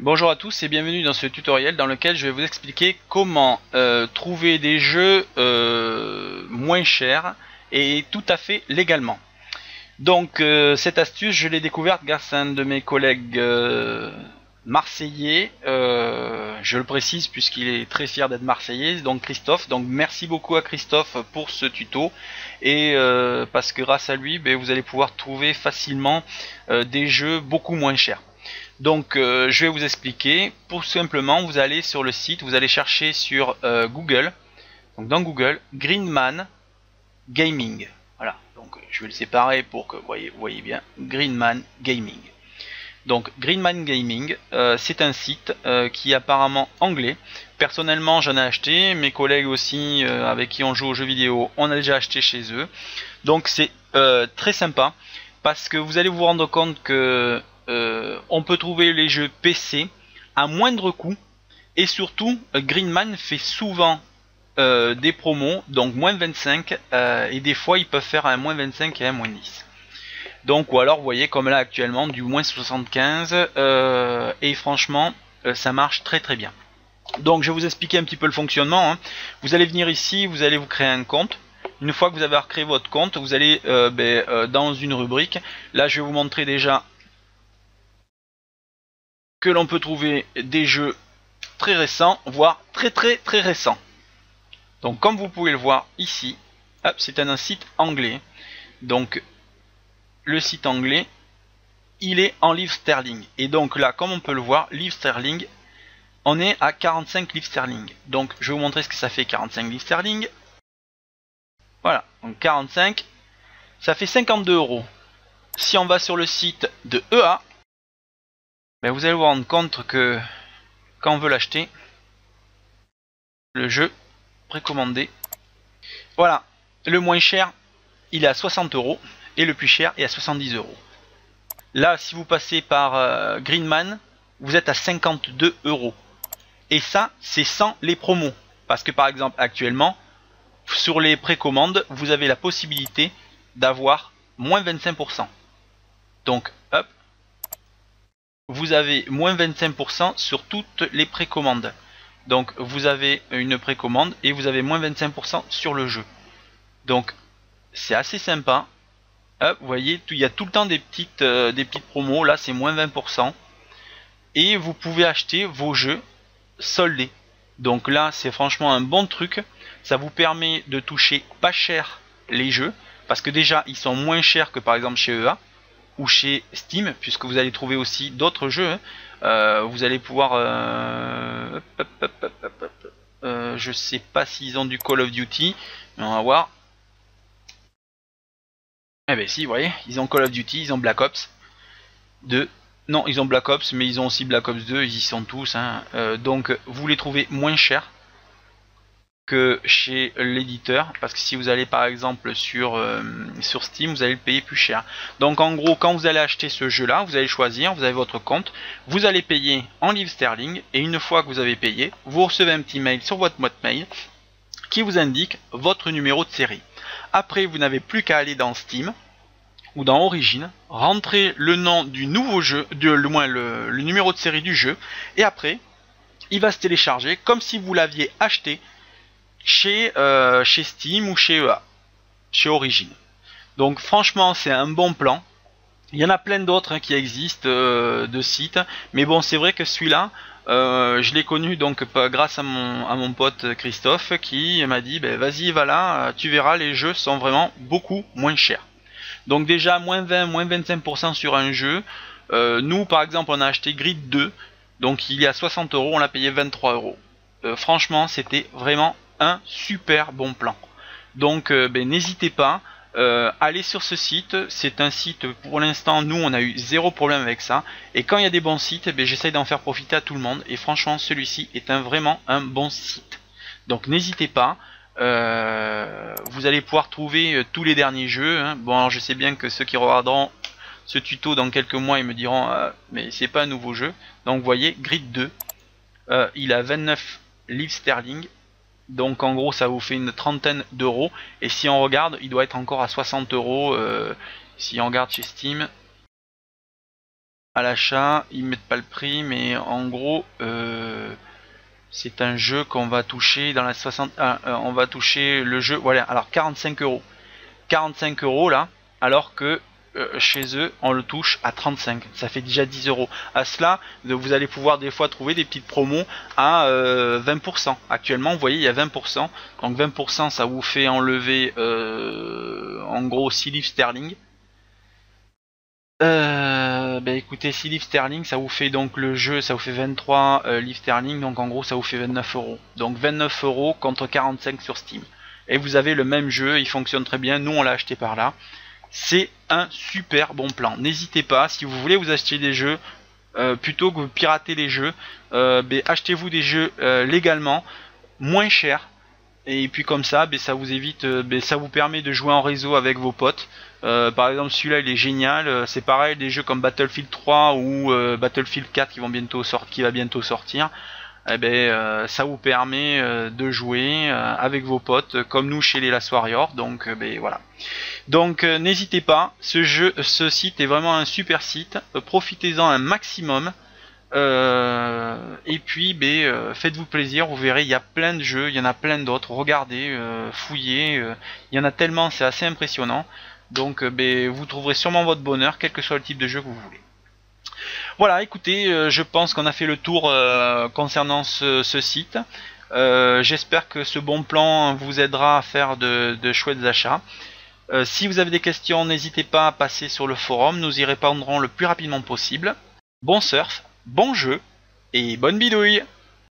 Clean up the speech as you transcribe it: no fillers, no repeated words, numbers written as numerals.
Bonjour à tous et bienvenue dans ce tutoriel dans lequel je vais vous expliquer comment trouver des jeux moins chers et tout à fait légalement. Donc cette astuce je l'ai découverte grâce à un de mes collègues marseillais, je le précise puisqu'il est très fier d'être marseillais, donc Christophe. Donc merci beaucoup à Christophe pour ce tuto et parce que grâce à lui vous allez pouvoir trouver facilement des jeux beaucoup moins chers. Donc je vais vous expliquer. Pour simplement, vous allez sur le site, vous allez chercher sur Google. Donc dans Google, Greenman Gaming. Voilà. Donc je vais le séparer pour que vous voyez bien. Greenman Gaming. Donc Greenman Gaming, c'est un site qui est apparemment anglais. Personnellement, j'en ai acheté. Mes collègues aussi, avec qui on joue aux jeux vidéo, on a déjà acheté chez eux. Donc c'est très sympa parce que vous allez vous rendre compte que on peut trouver les jeux PC à moindre coût et surtout Greenman fait souvent des promos, donc moins 25 et des fois ils peuvent faire un moins 25 et un moins 10. Donc ou alors vous voyez comme là actuellement du moins 75 et franchement ça marche très très bien. Donc je vais vous expliquer un petit peu le fonctionnement, hein. Vous allez venir ici, vous allez vous créer un compte. Une fois que vous avez recréé votre compte, vous allez dans une rubrique. Là je vais vous montrer déjà que l'on peut trouver des jeux très récents, voire très récents. Donc comme vous pouvez le voir ici, c'est un site anglais. Donc le site anglais, il est en livres sterling. Et donc là, comme on peut le voir, livres sterling, on est à 45 livres sterling. Donc je vais vous montrer ce que ça fait 45 livres sterling. Voilà, donc 45, ça fait 52 €. Si on va sur le site de EA, vous allez vous rendre compte que quand on veut l'acheter, le jeu précommandé, voilà, le moins cher il est à 60 € et le plus cher est à 70 €. Là si vous passez par Greenman, vous êtes à 52 €. Et ça c'est sans les promos. Parce que par exemple actuellement, sur les précommandes, vous avez la possibilité d'avoir moins 25%. Donc hop, vous avez moins 25% sur toutes les précommandes. Donc vous avez une précommande et vous avez moins 25% sur le jeu. Donc c'est assez sympa. Hop, vous voyez, il y a tout le temps des petites promos. Là c'est moins 20%. Et vous pouvez acheter vos jeux soldés. Donc là c'est franchement un bon truc. Ça vous permet de toucher pas cher les jeux. Parce que déjà ils sont moins chers que par exemple chez EA ou chez Steam, puisque vous allez trouver aussi d'autres jeux. Vous allez pouvoir je sais pas s'ils ont du Call of Duty, mais on va voir. Eh ben si, vous voyez, ils ont Call of Duty, ils ont Black Ops 2. Non, ils ont Black Ops, mais ils ont aussi Black Ops 2, ils y sont tous, hein. Donc vous les trouvez moins chers que chez l'éditeur, parce que si vous allez par exemple sur Steam, vous allez le payer plus cher. Donc en gros, quand vous allez acheter ce jeu là, vous allez choisir, vous avez votre compte, vous allez payer en livres sterling, et une fois que vous avez payé, vous recevez un petit mail sur votre boîte mail qui vous indique votre numéro de série. Après vous n'avez plus qu'à aller dans Steam ou dans Origin, rentrer le nom du nouveau jeu, le numéro de série du jeu, et après il va se télécharger comme si vous l'aviez acheté chez Steam ou chez EA, chez Origin. Donc franchement c'est un bon plan. Il y en a plein d'autres qui existent de sites, mais bon c'est vrai que celui-là je l'ai connu donc grâce à mon pote Christophe qui m'a dit vas-y va là, tu verras, les jeux sont vraiment beaucoup moins chers. Donc déjà moins 20, moins 25% sur un jeu. Nous par exemple on a acheté Grid 2, donc il y a 60 €, on l'a payé 23 €. Franchement c'était vraiment un super bon plan. Donc n'hésitez pas, allez sur ce site. C'est un site, pour l'instant nous on a eu zéro problème avec ça, et quand il y a des bons sites j'essaye d'en faire profiter à tout le monde, et franchement celui-ci est vraiment un bon site. Donc n'hésitez pas, vous allez pouvoir trouver tous les derniers jeux, hein. Bon alors je sais bien que ceux qui regarderont ce tuto dans quelques mois ils me diront mais c'est pas un nouveau jeu. Donc vous voyez Grid 2, il a 29 livres sterling. Donc en gros ça vous fait une trentaine d'euros. Et si on regarde, il doit être encore à 60 €. Si on regarde chez Steam, à l'achat, ils mettent pas le prix, mais en gros, c'est un jeu qu'on va toucher dans la 60. On va toucher le jeu. Voilà, alors 45 euros. 45 euros là, alors que chez eux, on le touche à 35. Ça fait déjà 10 euros. À cela, vous allez pouvoir des fois trouver des petites promos à 20%. Actuellement, vous voyez, il y a 20%. Donc 20%, ça vous fait enlever en gros 6 livres sterling. Écoutez, 6 livres sterling, ça vous fait donc le jeu, ça vous fait 23 livres sterling, donc en gros ça vous fait 29 euros. Donc 29 euros contre 45 sur Steam. Et vous avez le même jeu, il fonctionne très bien, nous on l'a acheté par là. C'est un super bon plan. N'hésitez pas, si vous voulez vous acheter des jeux, plutôt que vous pirater les jeux, achetez-vous des jeux légalement, moins cher. Et puis comme ça, ça vous évite, ça vous permet de jouer en réseau avec vos potes. Par exemple, celui-là, il est génial. C'est pareil, des jeux comme Battlefield 3 ou Battlefield 4 qui va bientôt sortir. Ça vous permet de jouer avec vos potes, comme nous chez les Last Warriors. Donc, voilà. Donc, n'hésitez pas. Ce site est vraiment un super site. Profitez-en un maximum. Et puis faites-vous plaisir, vous verrez, il y a plein de jeux, il y en a plein d'autres, regardez, fouillez, il y en a tellement, c'est assez impressionnant. Donc vous trouverez sûrement votre bonheur, quel que soit le type de jeu que vous voulez. Voilà, écoutez, je pense qu'on a fait le tour concernant ce site. J'espère que ce bon plan vous aidera à faire de chouettes achats. Si vous avez des questions, n'hésitez pas à passer sur le forum, nous y répondrons le plus rapidement possible. Bon surf, bon jeu et bonne bidouille!